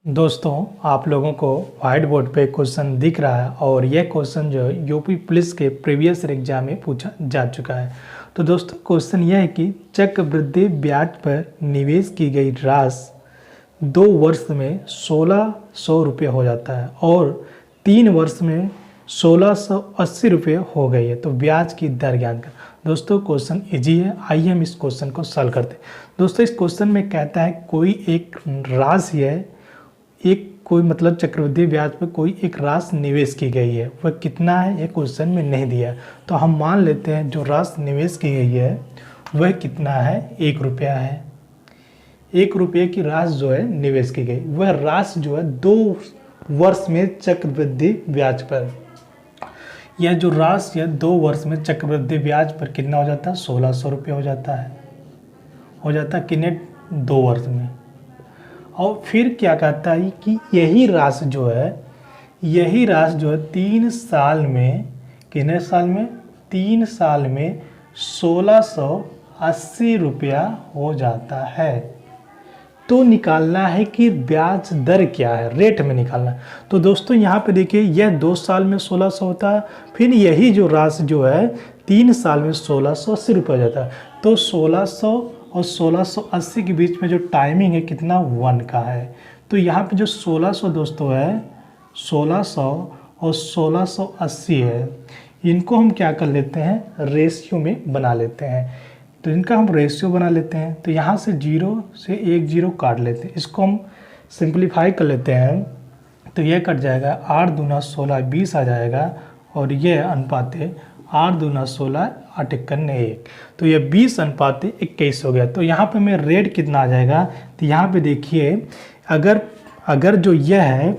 दोस्तों, आप लोगों को व्हाइट बोर्ड पे क्वेश्चन दिख रहा है और यह क्वेश्चन जो है यूपी पुलिस के प्रीवियस एग्जाम में पूछा जा चुका है। तो दोस्तों, क्वेश्चन यह है कि चक्रवृद्धि ब्याज पर निवेश की गई राशि 2 वर्ष में 1600 रुपये हो जाता है और 3 वर्ष में 1680 रुपये हो गई है। तो ब्याज की दर ज्ञात कर। दोस्तों, क्वेश्चन इजी है, आइए हम इस क्वेश्चन को सॉल्व करते हैं। दोस्तों, इस क्वेश्चन में कहता है कोई एक राशि है, कोई मतलब चक्रवृद्धि ब्याज पर कोई एक राशि निवेश की गई है, वह कितना है ये क्वेश्चन में नहीं दिया। तो हम मान लेते हैं जो राशि निवेश की गई है वह कितना है, 1 रुपया है। 1 रुपये की राशि जो है निवेश की गई, वह राशि जो है 2 वर्ष में चक्रवृद्धि ब्याज पर, यह जो राशि है 2 वर्ष में चक्रवृद्धि ब्याज पर कितना हो जाता है, 1600 रुपये हो जाता है। कितने, 2 वर्ष में। और फिर क्या कहता है कि यही राशि जो है 3 साल में, कितने साल में, 3 साल में 1680 रुपया हो जाता है। तो निकालना है कि ब्याज दर क्या है, रेट में निकालना है। तो दोस्तों यहाँ पे देखिए, यह 2 साल में 1600 होता है, फिर यही जो राशि जो है 3 साल में 1680 रुपये हो जाता है। तो 1600 और 1680 के बीच में जो टाइमिंग है कितना, 1 का है। तो यहाँ पे जो 1600 दोस्तों है, 1600 और 1680 है, इनको हम क्या कर लेते हैं, रेशियो में बना लेते हैं। तो इनका हम रेशियो बना लेते हैं। तो यहाँ से 0 से 1 0 काट लेते हैं, इसको हम सिंप्लीफाई कर लेते हैं। तो यह कट जाएगा, 8 दूना 16 20 आ जाएगा और यह अनुपात है 8 दूना 16 8 1 1। तो यह 20 अनुपात 21 हो गया। तो यहाँ पे मैं रेट कितना आ जाएगा, तो यहाँ पे देखिए, अगर जो यह है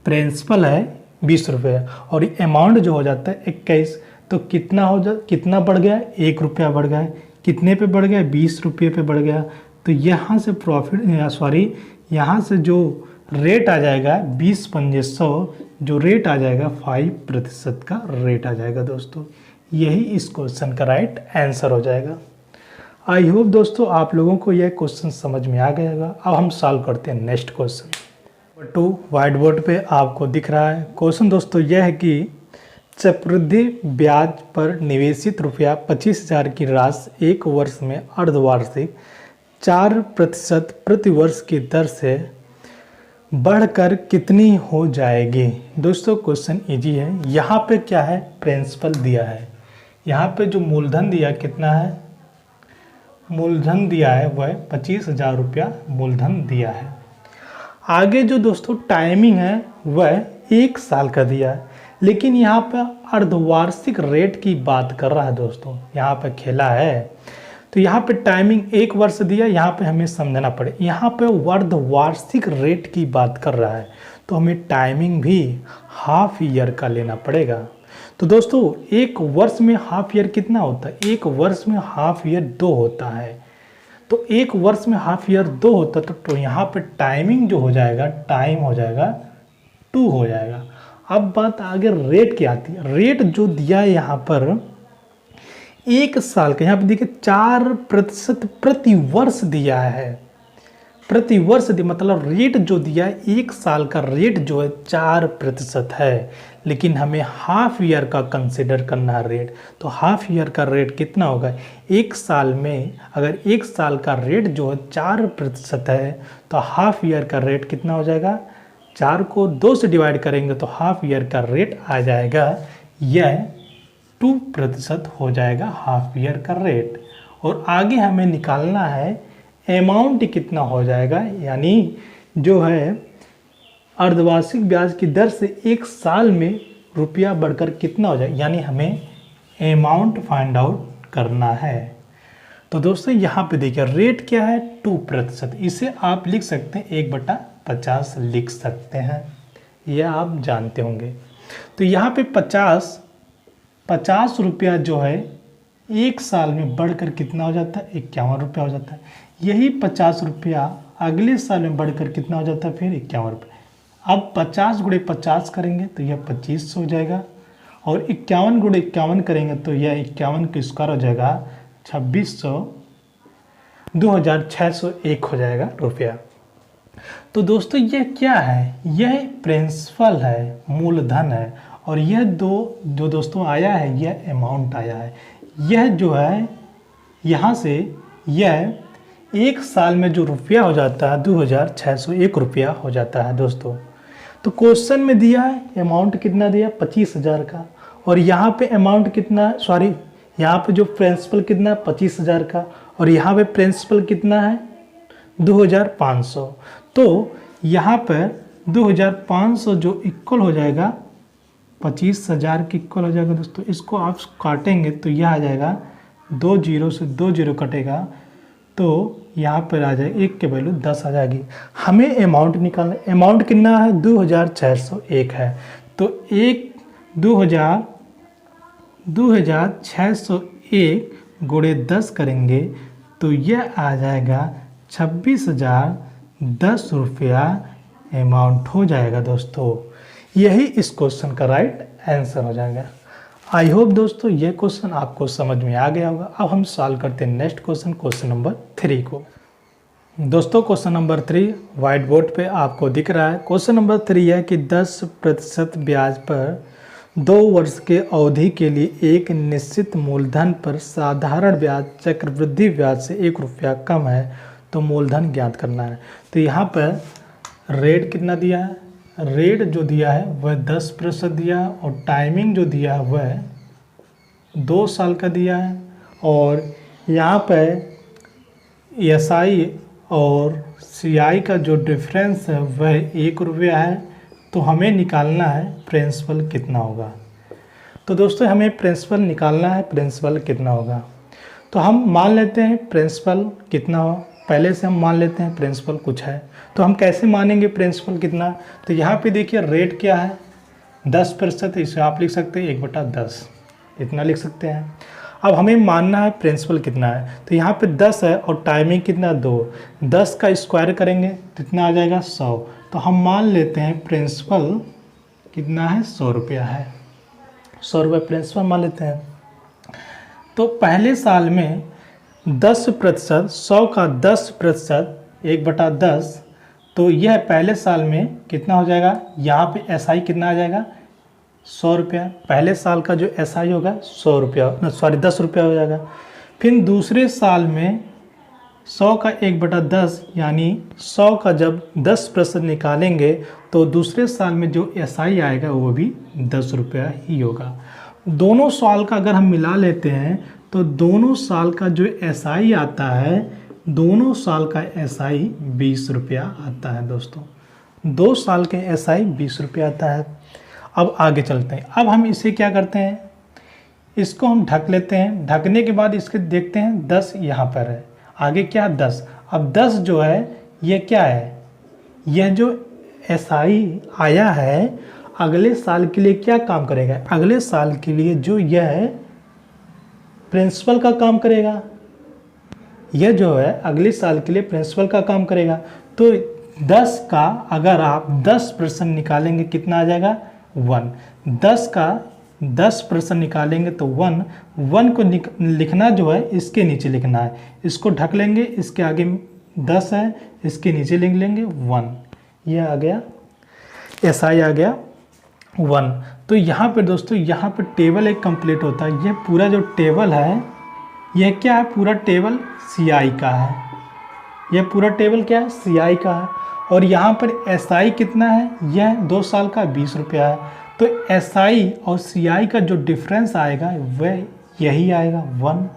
प्रिंसिपल है 20 रुपये और अमाउंट जो हो जाता है 21, तो कितना बढ़ गया, 1 रुपया बढ़ गया। कितने पे बढ़ गया, 20 रुपये पे बढ़ गया। तो यहाँ से यहाँ से जो रेट आ जाएगा 20 पंजे 100, जो रेट आ जाएगा 5% का रेट आ जाएगा। दोस्तों, यही इस क्वेश्चन का राइट आंसर हो जाएगा। आई होप दोस्तों आप लोगों को यह क्वेश्चन समझ में आ गया होगा। अब हम सॉल्व करते हैं next question. Number 2 white board पे आपको दिख रहा है क्वेश्चन। दोस्तों, यह है कि चक्रवृद्धि ब्याज पर निवेशित रुपया 25,000 की राशि 1 वर्ष में अर्धवार्षिक 4% प्रति वर्ष की दर से बढ़कर कितनी हो जाएगी। दोस्तों, क्वेश्चन इजी है। यहाँ पे क्या है, प्रिंसिपल दिया है। यहाँ पे जो मूलधन दिया कितना है, मूलधन दिया है वह 25,000 रुपया मूलधन दिया है। आगे जो दोस्तों टाइमिंग है वह 1 साल का दिया है, लेकिन यहाँ पे अर्धवार्षिक रेट की बात कर रहा है। दोस्तों, यहाँ पे खेला है, तो यहाँ पे टाइमिंग 1 वर्ष दिया, यहाँ पे हमें समझना पड़े, यहाँ पे अर्धवार्षिक रेट की बात कर रहा है, तो हमें टाइमिंग भी हाफ ईयर का लेना पड़ेगा। तो दोस्तों, 1 वर्ष में हाफ ईयर कितना होता है, 1 वर्ष में हाफ ईयर 2 होता है। तो 1 वर्ष में हाफ ईयर 2 होता है, तो यहाँ पे टाइमिंग जो हो जाएगा, टाइम हो जाएगा 2 हो जाएगा। अब बात आगे रेट की आती है। रेट जो दिया है यहाँ पर 1 साल का, यहाँ पे देखिए 4% प्रति वर्ष दिया है। प्रति वर्ष दिया मतलब रेट जो दिया है 1 साल का रेट जो है 4% है, लेकिन हमें हाफ ईयर का कंसिडर करना है रेट। तो हाफ ईयर का रेट कितना होगा, 1 साल में अगर 1 साल का रेट जो है 4% है, तो हाफ ईयर का रेट कितना हो जाएगा, 4 को 2 से डिवाइड करेंगे तो हाफ ईयर का रेट आ जाएगा, यह 2% हो जाएगा हाफ ईयर का रेट। और आगे हमें निकालना है अमाउंट कितना हो जाएगा, यानी जो है अर्धवार्षिक ब्याज की दर से 1 साल में रुपया बढ़कर कितना हो जाएगा, यानी हमें अमाउंट फाइंड आउट करना है। तो दोस्तों, यहाँ पे देखिए रेट क्या है, 2%। इसे आप लिख सकते हैं 1/50 लिख सकते हैं, यह आप जानते होंगे। तो यहाँ पे 50 रुपया जो है 1 साल में बढ़कर कितना हो जाता है, 51 रुपया हो जाता है। यही 50 रुपया अगले साल में बढ़कर कितना हो जाता है, फिर 51 रुपया। अब 50 गुणे 50 करेंगे तो यह 2500 हो जाएगा, और 51 गुणे 51 करेंगे तो यह 51 का स्क्वायर हो जाएगा 2600, 2601 हो जाएगा रुपया। तो दोस्तों ये क्या है, यह प्रिंसिपल है, मूलधन है, और यह दो जो दोस्तों आया है यह अमाउंट आया है। यह जो है यहाँ से यह एक साल में जो रुपया हो जाता है 2601 रुपया हो जाता है दोस्तों। तो क्वेश्चन में दिया है अमाउंट कितना दिया 25,000 का, और यहाँ पे अमाउंट कितना है, सॉरी यहाँ पे जो प्रिंसिपल कितना है 25,000 का, और यहाँ पे प्रिंसिपल कितना है 2500। तो यहाँ पर 2500 जो इक्वल हो जाएगा 25,000 के इक्वल हो जाएगा दोस्तों। इसको आप काटेंगे तो यह आ जाएगा 2 जीरो से 2 जीरो कटेगा, तो यहाँ पर आ जाए 1 के वैल्यू 10 आ जाएगी। हमें अमाउंट निकालना, अमाउंट कितना है 2601 है, तो 2601 गुणे 10 करेंगे तो यह आ जाएगा 26,010 रुपया अमाउंट हो जाएगा दोस्तों। यही इस क्वेश्चन का राइट आंसर हो जाएगा। आई होप दोस्तों ये क्वेश्चन आपको समझ में आ गया होगा। अब हम सॉल्व करते हैं नेक्स्ट क्वेश्चन, क्वेश्चन नंबर 3 को। दोस्तों क्वेश्चन नंबर 3 व्हाइट बोर्ड पे आपको दिख रहा है। क्वेश्चन नंबर 3 है कि 10% ब्याज पर 2 वर्ष के अवधि के लिए एक निश्चित मूलधन पर साधारण ब्याज चक्रवृद्धि ब्याज से 1 रुपया कम है, तो मूलधन ज्ञात करना है। तो यहाँ पर रेट कितना दिया है, रेट जो दिया है वह 10% दिया है, और टाइमिंग जो दिया है वह 2 साल का दिया है, और यहाँ पर SI और CI का जो डिफरेंस है वह 1 रुपया है। तो हमें निकालना है प्रिंसिपल कितना होगा। तो दोस्तों हमें प्रिंसिपल निकालना है, प्रिंसिपल कितना होगा। तो हम मान लेते हैं प्रिंसिपल कितना हो, पहले से हम मान लेते हैं प्रिंसिपल कुछ है। तो हम कैसे मानेंगे प्रिंसिपल कितना, तो यहाँ पे देखिए रेट क्या है 10%, इसे आप लिख सकते हैं 1/10, इतना लिख सकते हैं। अब हमें मानना है प्रिंसिपल कितना है, तो यहाँ पे 10 है और टाइमिंग कितना 2, 10 का स्क्वायर करेंगे तो कितना आ जाएगा 100। तो हम मान लेते हैं प्रिंसिपल कितना है 100 रुपया है, 100 रुपये प्रिंसिपल मान लेते हैं। तो पहले साल में 10%, 100 का 10% 1/10, तो यह पहले साल में कितना हो जाएगा, यहाँ पे SI कितना आ जाएगा 100 रुपया। पहले साल का जो SI होगा 100 रुपया, सॉरी 10 रुपया हो जाएगा। फिर दूसरे साल में 100 का 1/10 यानी 100 का जब 10% निकालेंगे तो दूसरे साल में जो SI आएगा वो भी 10 रुपया ही होगा। दोनों साल का अगर हम मिला लेते हैं तो दोनों साल का जो SI आता है, दोनों साल का SI 20 रुपया आता है दोस्तों। 2 साल के SI 20 रुपया आता है। अब आगे चलते हैं। अब हम इसे क्या करते हैं, इसको हम ढक लेते हैं। ढकने के बाद इसके देखते हैं 10 यहाँ पर है, आगे क्या 10। अब 10 जो है ये क्या है, यह जो SI आया है अगले साल के लिए क्या काम करेगा, अगले साल के लिए जो यह है प्रिंसिपल का काम करेगा। यह जो है अगले साल के लिए प्रिंसिपल का काम करेगा। तो 10 का अगर आप 10% निकालेंगे कितना आ जाएगा 1। 10 का 10% निकालेंगे तो 1 को लिखना जो है इसके नीचे लिखना है, इसको ढक लेंगे, इसके आगे 10 है, इसके नीचे लिख लेंगे 1। यह आ गया SI आ गया 1। तो यहाँ पे दोस्तों यहाँ पे टेबल एक कंप्लीट होता है। यह पूरा जो टेबल है यह क्या है, पूरा टेबल CI का है। यह पूरा टेबल क्या है CI का है। और यहाँ पर SI कितना है, यह 2 साल का 20 रुपया है। तो SI और CI का जो डिफरेंस आएगा वह यही आएगा 1।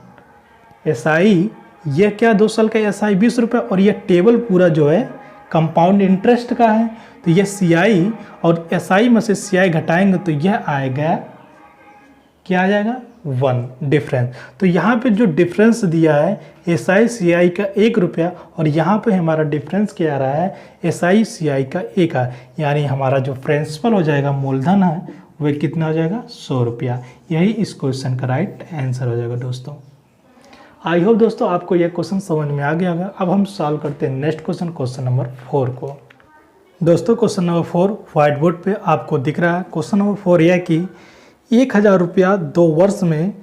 SI यह क्या 2 साल का SI 20 रुपया, और यह टेबल पूरा जो है कंपाउंड इंटरेस्ट का है। तो यह CI और SI में से CI घटाएंगे तो यह आएगा क्या आ जाएगा 1 डिफरेंस। तो यहाँ पे जो डिफरेंस दिया है SI CI का 1 रुपया, और यहाँ पे हमारा डिफरेंस क्या आ रहा है SI CI का 1 है, यानी हमारा जो प्रिंसिपल हो जाएगा मूलधन है वह कितना हो जाएगा 100 रुपया। यही इस क्वेश्चन का राइट आंसर हो जाएगा दोस्तों। आई होप दोस्तों आपको यह क्वेश्चन समझ में आ गया होगा। अब हम सॉल्व करते हैं नेक्स्ट क्वेश्चन, क्वेश्चन नंबर 4 को। दोस्तों क्वेश्चन नंबर 4 व्हाइट बोर्ड पे आपको दिख रहा है। क्वेश्चन नंबर 4 यह कि 1000 रुपया 2 वर्ष में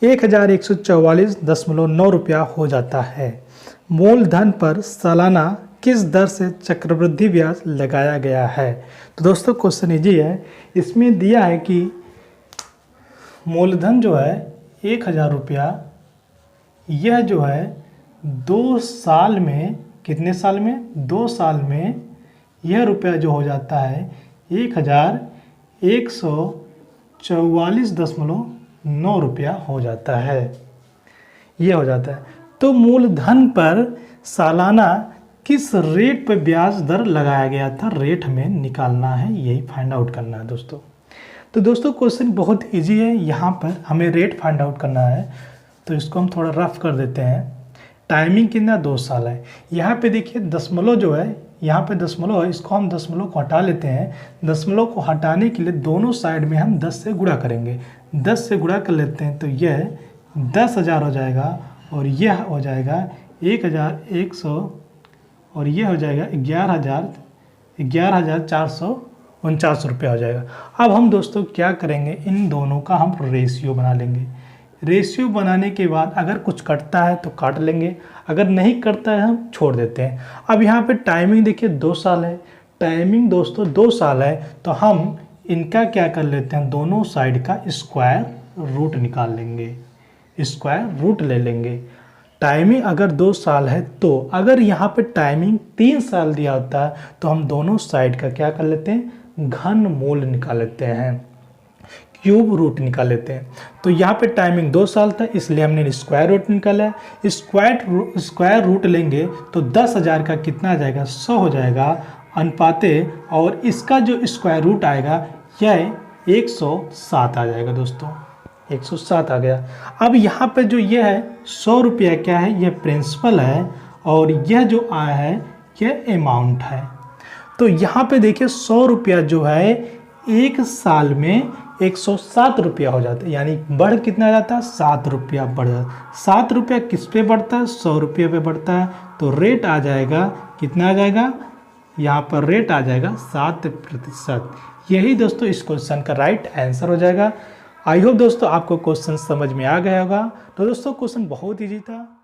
1144.9 रुपया हो जाता है। मूलधन पर सालाना किस दर से चक्रवृद्धि ब्याज लगाया गया है। तो दोस्तों क्वेश्चन इजी है। इसमें दिया है कि मूलधन जो है 1000 रुपया, यह जो है 2 साल में, कितने साल में, 2 साल में यह रुपया जो हो जाता है 1144.9 रुपया हो जाता है, ये हो जाता है। तो मूलधन पर सालाना किस रेट पर ब्याज दर लगाया गया था, रेट हमें निकालना है, यही फाइंड आउट करना है दोस्तों। तो दोस्तों क्वेश्चन बहुत इजी है, यहाँ पर हमें रेट फाइंड आउट करना है। तो इसको हम थोड़ा रफ कर देते हैं। टाइमिंग कितना, 2 साल है। यहाँ पे देखिए दशमलव जो है, यहाँ पे दशमलव है, इसको हम दशमलव को हटा लेते हैं। दशमलव को हटाने के लिए दोनों साइड में हम 10 से गुणा करेंगे। 10 से गुणा कर लेते हैं तो यह 10,000 हो जाएगा, और यह हो जाएगा 1100, और यह हो जाएगा 11,449 रुपया हो जाएगा। अब हम दोस्तों क्या करेंगे, इन दोनों का हम रेशियो बना लेंगे। रेशियो बनाने के बाद अगर कुछ कटता है तो काट लेंगे, अगर नहीं कटता है हम छोड़ देते हैं। अब यहाँ पे टाइमिंग देखिए 2 साल है। टाइमिंग दोस्तों 2 साल है, तो हम इनका क्या कर लेते हैं, दोनों साइड का स्क्वायर रूट निकाल लेंगे, स्क्वायर रूट ले लेंगे। टाइमिंग अगर 2 साल है, तो अगर यहाँ पे टाइमिंग 3 साल दिया होता है तो हम दोनों साइड का क्या कर लेते हैं, घन मूल निकाल लेते हैं, क्यूब रूट निकाल लेते हैं। तो यहाँ पे टाइमिंग 2 साल था, इसलिए हमने स्क्वायर रूट निकाला है। स्क्वायर रूट लेंगे तो 10,000 का कितना आ जाएगा, 100 हो जाएगा अनुपाते, और इसका जो स्क्वायर रूट आएगा यह 107 आ जाएगा दोस्तों, 107 आ गया। अब यहाँ पे जो ये है 100 रुपया क्या है, यह प्रिंसिपल है, और यह जो आया है यह अमाउंट है। तो यहाँ पे देखिए 100 रुपया जो है 1 साल में 107 रुपया हो जाता है, यानी बढ़ कितना जाता है, 7 रुपया बढ़ जाता है। 7 रुपया किस पे बढ़ता है, 100 रुपये पे बढ़ता है। तो रेट आ जाएगा, कितना आ जाएगा, यहाँ पर रेट आ जाएगा 7%। यही दोस्तों इस क्वेश्चन का राइट आंसर हो जाएगा। आई होप दोस्तों आपको क्वेश्चन समझ में आ गया होगा। तो दोस्तों क्वेश्चन बहुत ईजी था।